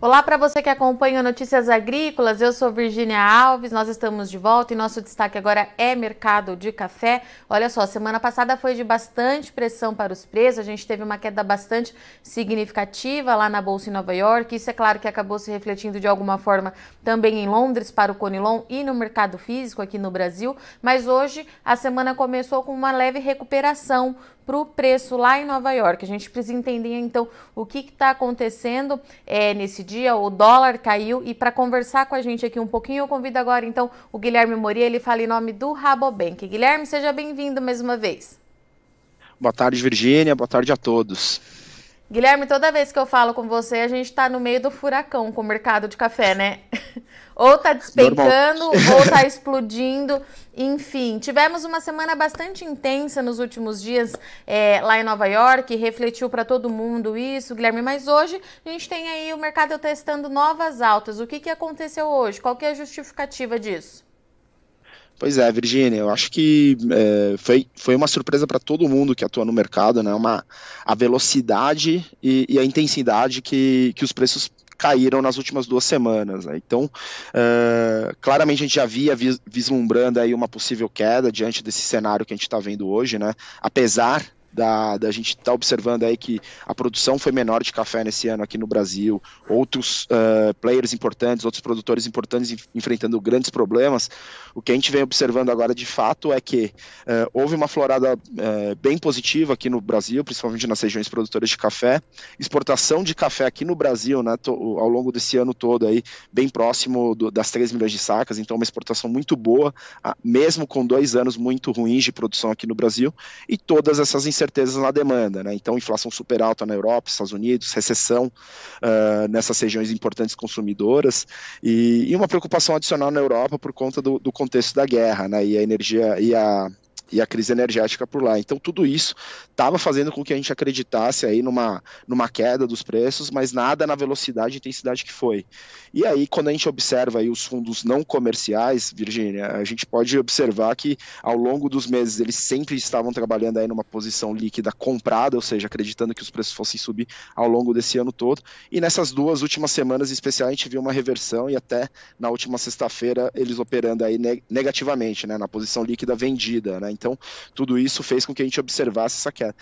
Olá para você que acompanha Notícias Agrícolas, eu sou Virgínia Alves, nós estamos de volta e nosso destaque agora é mercado de café. Olha só, semana passada foi de bastante pressão para os preços, a gente teve uma queda bastante significativa lá na Bolsa em Nova York, isso é claro que acabou se refletindo de alguma forma também em Londres para o Conilon e no mercado físico aqui no Brasil, mas hoje a semana começou com uma leve recuperação para o preço lá em Nova York. A gente precisa entender então o que está acontecendo nesse dia. O dólar caiu e para conversar com a gente aqui um pouquinho eu convido agora então o Guilherme Moria, ele fala em nome do Rabobank. Guilherme, seja bem-vindo mais uma vez. Boa tarde, Virgínia. Boa tarde a todos. Guilherme, toda vez que eu falo com você, a gente está no meio do furacão com o mercado de café, né? Ou tá Normal. despencando, ou tá explodindo. Enfim, tivemos uma semana bastante intensa nos últimos dias lá em Nova York, refletiu para todo mundo isso, Guilherme. Mas hoje a gente tem aí o mercado testando novas altas. O que aconteceu hoje? Qual que é a justificativa disso? Pois é, Virgínia, eu acho que foi uma surpresa para todo mundo que atua no mercado, né? A velocidade e a intensidade que os preços caíram nas últimas 2 semanas, né? Então, claramente a gente já via vislumbrando aí uma possível queda diante desse cenário que a gente está vendo hoje, né? Apesar da gente estar observando aí que a produção foi menor de café nesse ano aqui no Brasil, outros players importantes, outros produtores importantes enfrentando grandes problemas, o que a gente vem observando agora de fato é que houve uma florada bem positiva aqui no Brasil, principalmente nas regiões produtoras de café, exportação de café aqui no Brasil, né, ao longo desse ano todo aí, bem próximo das 3 milhões de sacas, então uma exportação muito boa, mesmo com 2 anos muito ruins de produção aqui no Brasil, e todas essas incertezas na demanda, né? Então, inflação super alta na Europa, Estados Unidos, recessão nessas regiões importantes consumidoras e uma preocupação adicional na Europa por conta do contexto da guerra, né? E a energia e a crise energética por lá. Então, tudo isso estava fazendo com que a gente acreditasse aí numa queda dos preços, mas nada na velocidade e intensidade que foi. E aí, quando a gente observa aí os fundos não comerciais, Virgínia, a gente pode observar que ao longo dos meses eles sempre estavam trabalhando aí numa posição líquida comprada, ou seja, acreditando que os preços fossem subir ao longo desse ano todo. E nessas 2 últimas semanas em especial a gente viu uma reversão e até na última sexta-feira eles operando aí negativamente, né, na posição líquida vendida, né? Então, tudo isso fez com que a gente observasse essa queda.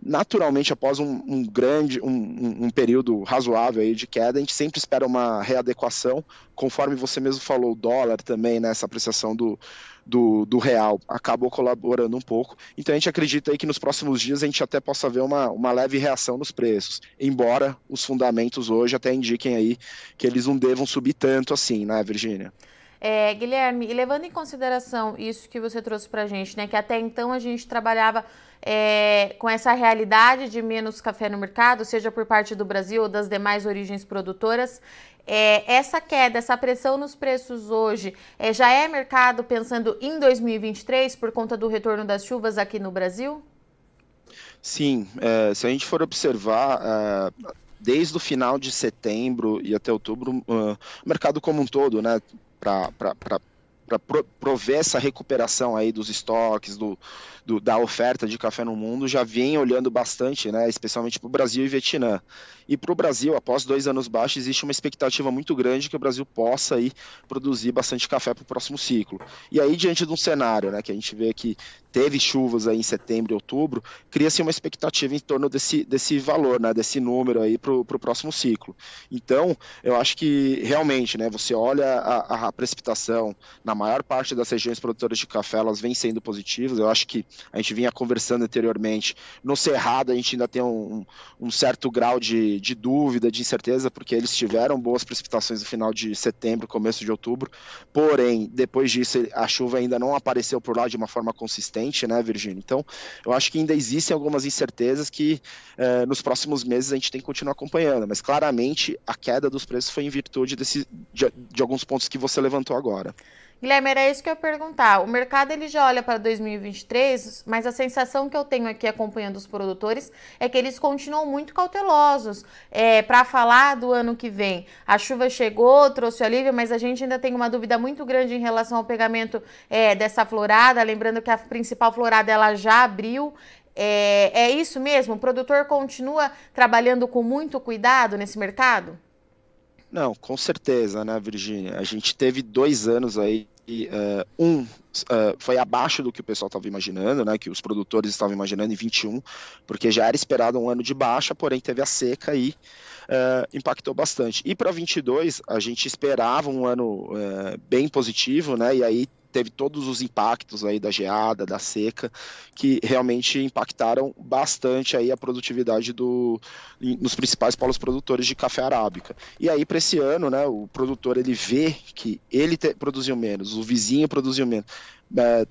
Naturalmente, após um período razoável aí de queda, a gente sempre espera uma readequação, conforme você mesmo falou, o dólar também, né, essa apreciação do real acabou colaborando um pouco. Então a gente acredita aí que nos próximos dias a gente até possa ver uma leve reação nos preços, embora os fundamentos hoje até indiquem aí que eles não devam subir tanto assim, né, Virgínia? Guilherme, e levando em consideração isso que você trouxe para a gente, né, que até então a gente trabalhava com essa realidade de menos café no mercado, seja por parte do Brasil ou das demais origens produtoras, essa queda, essa pressão nos preços hoje, já é mercado pensando em 2023 por conta do retorno das chuvas aqui no Brasil? Sim, se a gente for observar, desde o final de setembro e até outubro, o mercado como um todo, né, para prover essa recuperação aí dos estoques, da oferta de café no mundo, já vem olhando bastante, né, especialmente para o Brasil e Vietnã. E para o Brasil, após 2 anos baixos, existe uma expectativa muito grande que o Brasil possa aí produzir bastante café para o próximo ciclo. E aí, diante de um cenário, né, que a gente vê que teve chuvas aí em setembro e outubro, cria-se uma expectativa em torno desse valor, né, desse número aí para o próximo ciclo. Então, eu acho que realmente, né, você olha a precipitação na maior parte das regiões produtoras de café, elas vêm sendo positivas. Eu acho que a gente vinha conversando anteriormente, no Cerrado a gente ainda tem um certo grau de dúvida, de incerteza, porque eles tiveram boas precipitações no final de setembro, começo de outubro, porém, depois disso, a chuva ainda não apareceu por lá de uma forma consistente, né, Virgínia? Então, eu acho que ainda existem algumas incertezas que nos próximos meses a gente tem que continuar acompanhando, mas claramente a queda dos preços foi em virtude de alguns pontos que você levantou agora. Guilherme, era isso que eu ia perguntar. O mercado ele já olha para 2023, mas a sensação que eu tenho aqui acompanhando os produtores é que eles continuam muito cautelosos para falar do ano que vem. A chuva chegou, trouxe alívio, mas a gente ainda tem uma dúvida muito grande em relação ao pegamento dessa florada. Lembrando que a principal florada ela já abriu. É isso mesmo? O produtor continua trabalhando com muito cuidado nesse mercado? Não, com certeza, né, Virgínia? A gente teve 2 anos aí, foi abaixo do que o pessoal estava imaginando, né, que os produtores estavam imaginando em 21, porque já era esperado um ano de baixa, porém teve a seca aí, impactou bastante. E para 22, a gente esperava um ano bem positivo, né, e aí teve todos os impactos aí da geada, da seca, que realmente impactaram bastante aí a produtividade nos principais polos produtores de café arábica. E aí, para esse ano, né, o produtor ele vê que ele produziu menos, o vizinho produziu menos.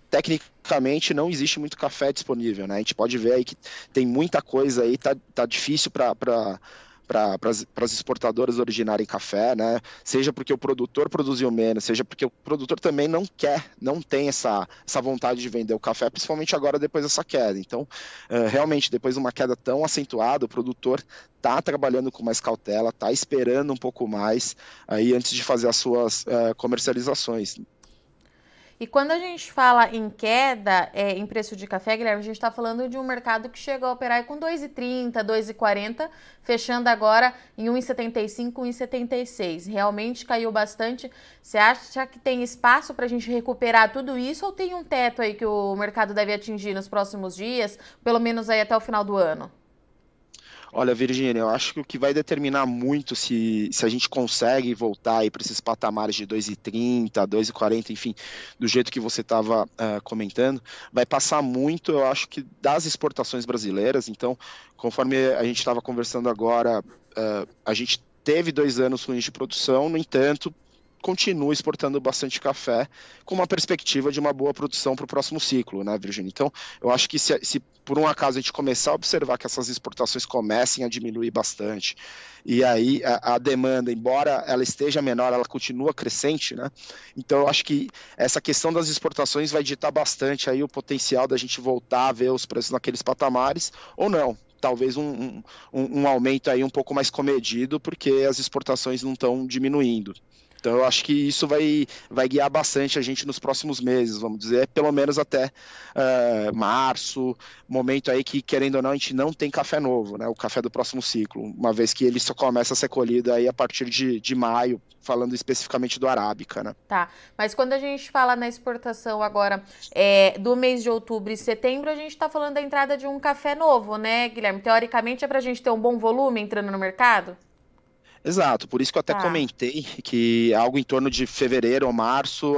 Tecnicamente não existe muito café disponível, né? A gente pode ver aí que tem muita coisa aí, tá difícil para as exportadoras originarem café, né? Seja porque o produtor produziu menos, seja porque o produtor também não tem essa vontade de vender o café, principalmente agora depois dessa queda. Então, realmente, depois de uma queda tão acentuada, o produtor está trabalhando com mais cautela, está esperando um pouco mais aí antes de fazer as suas comercializações. E quando a gente fala em queda em preço de café, Guilherme, a gente está falando de um mercado que chegou a operar com 2,30, 2,40, fechando agora em 1,75, 1,76. Realmente caiu bastante. Você acha que tem espaço para a gente recuperar tudo isso ou tem um teto aí que o mercado deve atingir nos próximos dias, pelo menos aí até o final do ano? Olha, Virgínia, eu acho que o que vai determinar muito se a gente consegue voltar para esses patamares de 2,30, 2,40, enfim, do jeito que você estava comentando, vai passar muito, eu acho que das exportações brasileiras. Então, conforme a gente estava conversando agora, a gente teve 2 anos ruins de produção, no entanto, continua exportando bastante café com uma perspectiva de uma boa produção para o próximo ciclo, né, Virgínia? Então, eu acho que se por um acaso a gente começar a observar que essas exportações comecem a diminuir bastante, e aí a demanda, embora ela esteja menor, ela continua crescente, né? Então, eu acho que essa questão das exportações vai ditar bastante aí o potencial da gente voltar a ver os preços naqueles patamares, ou não. Talvez um aumento aí um pouco mais comedido, porque as exportações não estão diminuindo. Então eu acho que isso vai guiar bastante a gente nos próximos meses, vamos dizer, pelo menos até março, momento aí que, querendo ou não, a gente não tem café novo, né? O café do próximo ciclo, uma vez que ele só começa a ser colhido aí a partir de maio, falando especificamente do Arábica, né? Tá, mas quando a gente fala na exportação agora do mês de outubro e setembro, a gente está falando da entrada de um café novo, né, Guilherme? Teoricamente é para a gente ter um bom volume entrando no mercado? Exato, por isso que eu até comentei que algo em torno de fevereiro ou março,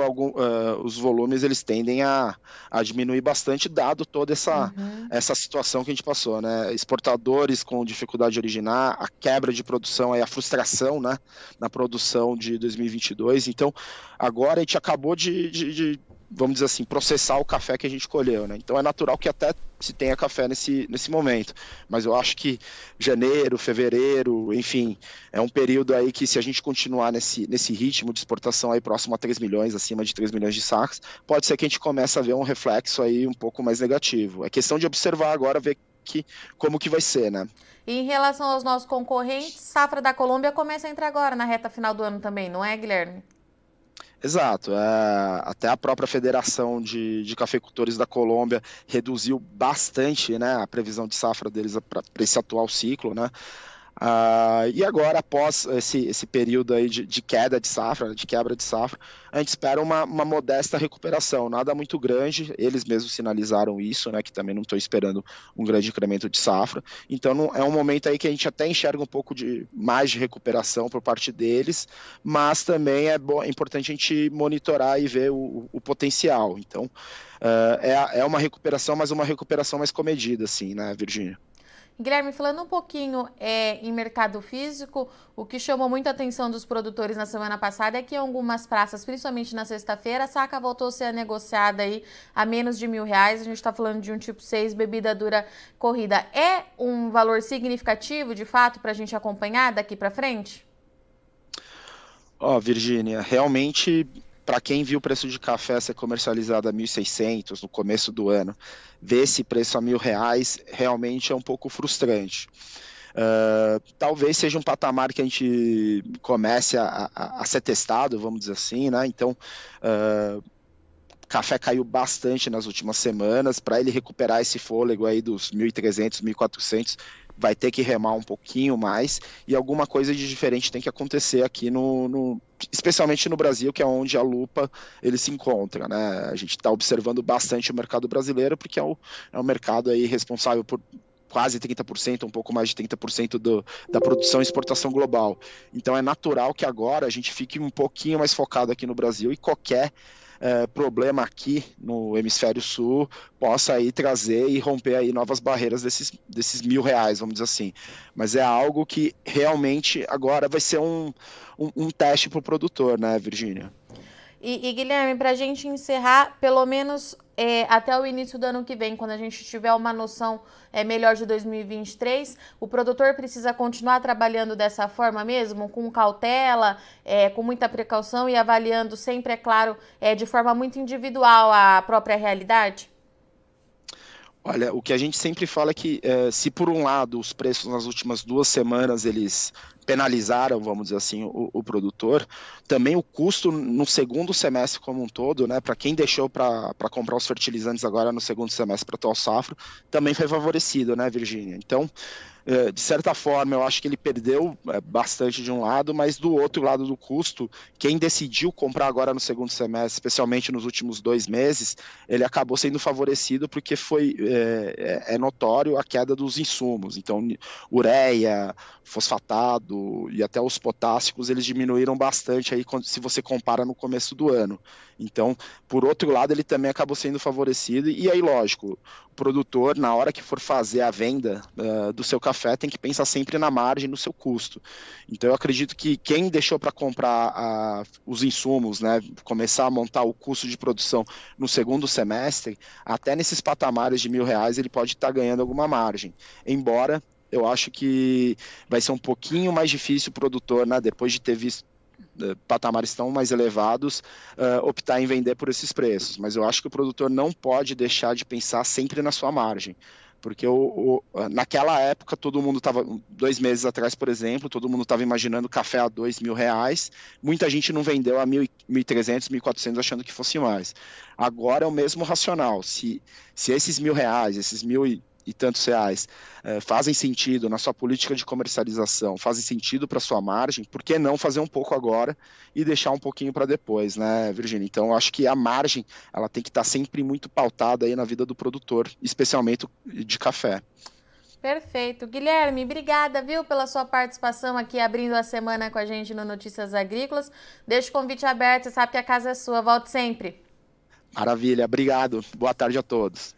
os volumes eles tendem a diminuir bastante, dado toda essa situação que a gente passou, né? Exportadores com dificuldade de originar, a quebra de produção, a frustração, né, na produção de 2022. Então, agora a gente acabou vamos dizer assim, processar o café que a gente colheu, né? Então é natural que até se tenha café nesse momento, mas eu acho que janeiro, fevereiro, enfim, é um período aí que, se a gente continuar nesse ritmo de exportação aí próximo a 3 milhões, acima de 3 milhões de sacas, pode ser que a gente comece a ver um reflexo aí um pouco mais negativo. É questão de observar agora, ver como que vai ser, né? E em relação aos nossos concorrentes, safra da Colômbia começa a entrar agora na reta final do ano também, não é, Guilherme? Exato, até a própria Federação de Cafeicultores da Colômbia reduziu bastante, né, a previsão de safra deles para esse atual ciclo, né? E agora, após esse período aí de queda de safra, de quebra de safra, a gente espera uma modesta recuperação, nada muito grande. Eles mesmos sinalizaram isso, né, que também não estou esperando um grande incremento de safra. Então é um momento aí que a gente até enxerga um pouco mais de recuperação por parte deles, mas também é importante a gente monitorar e ver o potencial. Então é uma recuperação, mas uma recuperação mais comedida, assim, né, Virgínia? Guilherme, falando um pouquinho em mercado físico, o que chamou muita atenção dos produtores na semana passada é que em algumas praças, principalmente na sexta-feira, a saca voltou a ser negociada aí a menos de R$1.000. A gente está falando de um tipo 6, bebida dura corrida. É um valor significativo, de fato, para a gente acompanhar daqui para frente? Virgínia, realmente, para quem viu o preço de café ser comercializado a 1.600 no começo do ano, ver esse preço a R$1.000 realmente é um pouco frustrante. Talvez seja um patamar que a gente comece a ser testado, vamos dizer assim, né? Então, café caiu bastante nas últimas semanas. Para ele recuperar esse fôlego aí dos 1.300, 1.400, vai ter que remar um pouquinho mais e alguma coisa de diferente tem que acontecer aqui especialmente no Brasil, que é onde a lupa ele se encontra, né? A gente está observando bastante o mercado brasileiro, porque é o mercado aí responsável por quase 30%, um pouco mais de 30% da produção e exportação global. Então é natural que agora a gente fique um pouquinho mais focado aqui no Brasil e qualquer problema aqui no hemisfério sul possa aí trazer e romper aí novas barreiras desses R$ 1.000, vamos dizer assim. Mas é algo que realmente agora vai ser um teste para o produtor, né, Virgínia? E Guilherme, para a gente encerrar, pelo menos até o início do ano que vem, quando a gente tiver uma noção melhor de 2023, o produtor precisa continuar trabalhando dessa forma mesmo, com cautela, com muita precaução e avaliando sempre, é claro, de forma muito individual a própria realidade? Olha, o que a gente sempre fala é que se por um lado os preços nas últimas 2 semanas eles penalizaram, vamos dizer assim, o produtor, também o custo no segundo semestre como um todo, né, para quem deixou para comprar os fertilizantes agora no segundo semestre para atual safra, também foi favorecido, né, Virgínia? Então, de certa forma, eu acho que ele perdeu bastante de um lado, mas do outro lado do custo, quem decidiu comprar agora no segundo semestre, especialmente nos últimos 2 meses, ele acabou sendo favorecido porque é notório a queda dos insumos. Então, ureia, fosfatado e até os potássicos, eles diminuíram bastante aí se você compara no começo do ano. Então, por outro lado, ele também acabou sendo favorecido e aí, lógico, o produtor, na hora que for fazer a venda do seu café, tem que pensar sempre na margem, no seu custo. Então, eu acredito que quem deixou para comprar os insumos, né, começar a montar o custo de produção no segundo semestre, até nesses patamares de R$ 1.000, ele pode estar ganhando alguma margem. Embora eu acho que vai ser um pouquinho mais difícil o produtor, né, depois de ter visto patamares tão mais elevados, optar em vender por esses preços. Mas eu acho que o produtor não pode deixar de pensar sempre na sua margem. Porque naquela época, todo mundo estava, 2 meses atrás, por exemplo, todo mundo estava imaginando café a R$ 2.000. Muita gente não vendeu a 1.300, 1.400 achando que fosse mais. Agora é o mesmo racional. Se esses R$ 1.000, esses mil e tantos reais fazem sentido na sua política de comercialização, fazem sentido para sua margem, por que não fazer um pouco agora e deixar um pouquinho para depois, né, Virgínia? Então, eu acho que a margem ela tem que estar sempre muito pautada aí na vida do produtor, especialmente de café. Perfeito. Guilherme, obrigada, viu, pela sua participação aqui, abrindo a semana com a gente no Notícias Agrícolas. Deixa o convite aberto, você sabe que a casa é sua. Volte sempre. Maravilha, obrigado. Boa tarde a todos.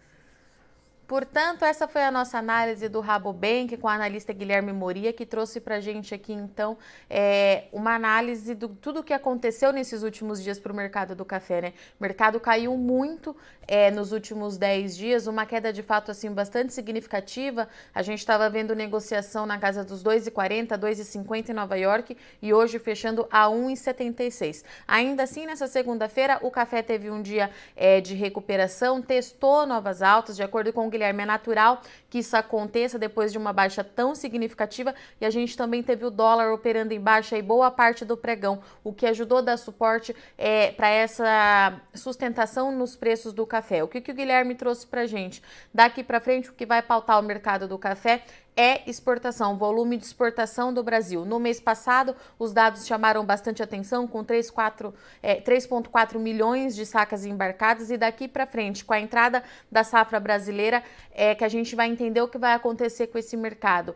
Portanto, essa foi a nossa análise do Rabobank com o analista Guilherme Moria, que trouxe para a gente aqui, então, uma análise de tudo o que aconteceu nesses últimos dias para o mercado do café, né? O mercado caiu muito nos últimos 10 dias, uma queda de fato assim bastante significativa. A gente estava vendo negociação na casa dos 2,40, 2,50 em Nova York e hoje fechando a 1,76. Ainda assim, nessa segunda-feira, o café teve um dia de recuperação, testou novas altas, de acordo com o Guilherme, é natural que isso aconteça depois de uma baixa tão significativa e a gente também teve o dólar operando em baixa e boa parte do pregão, o que ajudou a dar suporte para essa sustentação nos preços do café. O que o Guilherme trouxe para a gente? Daqui para frente, o que vai pautar o mercado do café é exportação, volume de exportação do Brasil. No mês passado, os dados chamaram bastante atenção, com 3,4 milhões de sacas embarcadas, e daqui para frente, com a entrada da safra brasileira, que a gente vai entender o que vai acontecer com esse mercado.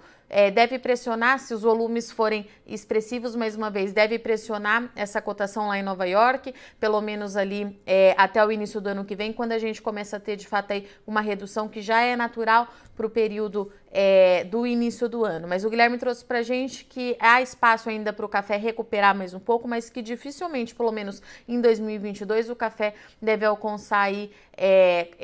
Deve pressionar, se os volumes forem expressivos, mais uma vez, deve pressionar essa cotação lá em Nova York, pelo menos ali até o início do ano que vem, quando a gente começa a ter, de fato, aí uma redução que já é natural para o período do início do ano. Mas o Guilherme trouxe para a gente que há espaço ainda para o café recuperar mais um pouco, mas que dificilmente, pelo menos em 2022, o café deve alcançar aí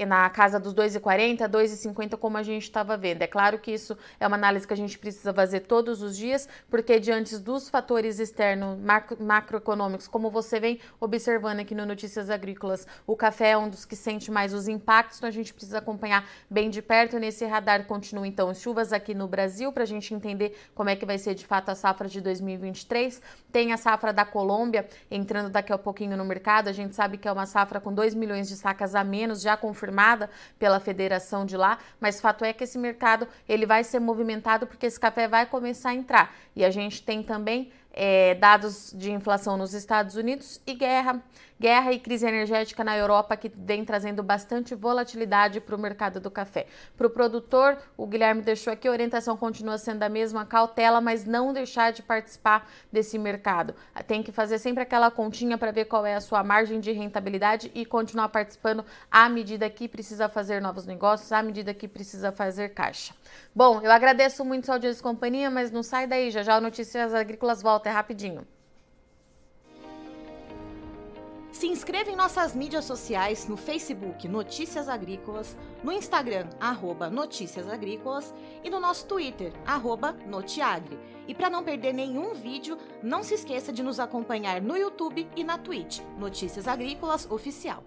na casa dos 2,40, 2,50, como a gente estava vendo. É claro que isso é uma análise que a gente precisa fazer todos os dias, porque diante dos fatores externos macroeconômicos, como você vem observando aqui no Notícias Agrícolas, o café é um dos que sente mais os impactos, então a gente precisa acompanhar bem de perto. Nesse radar continua, então, as chuvas aqui no Brasil, para a gente entender como é que vai ser de fato a safra de 2023. Tem a safra da Colômbia entrando daqui a pouquinho no mercado. A gente sabe que é uma safra com 2 milhões de sacas a menos menos, já confirmada pela federação de lá, mas fato é que esse mercado ele vai ser movimentado porque esse café vai começar a entrar. E a gente tem também dados de inflação nos Estados Unidos e guerra e crise energética na Europa, que vem trazendo bastante volatilidade para o mercado do café. Para o produtor, o Guilherme deixou aqui, a orientação continua sendo a mesma, cautela, mas não deixar de participar desse mercado. Tem que fazer sempre aquela continha para ver qual é a sua margem de rentabilidade e continuar participando à medida que precisa fazer novos negócios, à medida que precisa fazer caixa. Bom, eu agradeço muito sua audiência e companhia, mas não sai daí, já o Notícias Agrícolas volta, é rapidinho. Se inscreva em nossas mídias sociais no Facebook Notícias Agrícolas, no Instagram @Notícias Agrícolas e no nosso Twitter @Notiagre. E para não perder nenhum vídeo, não se esqueça de nos acompanhar no YouTube e na Twitch, Notícias Agrícolas Oficial.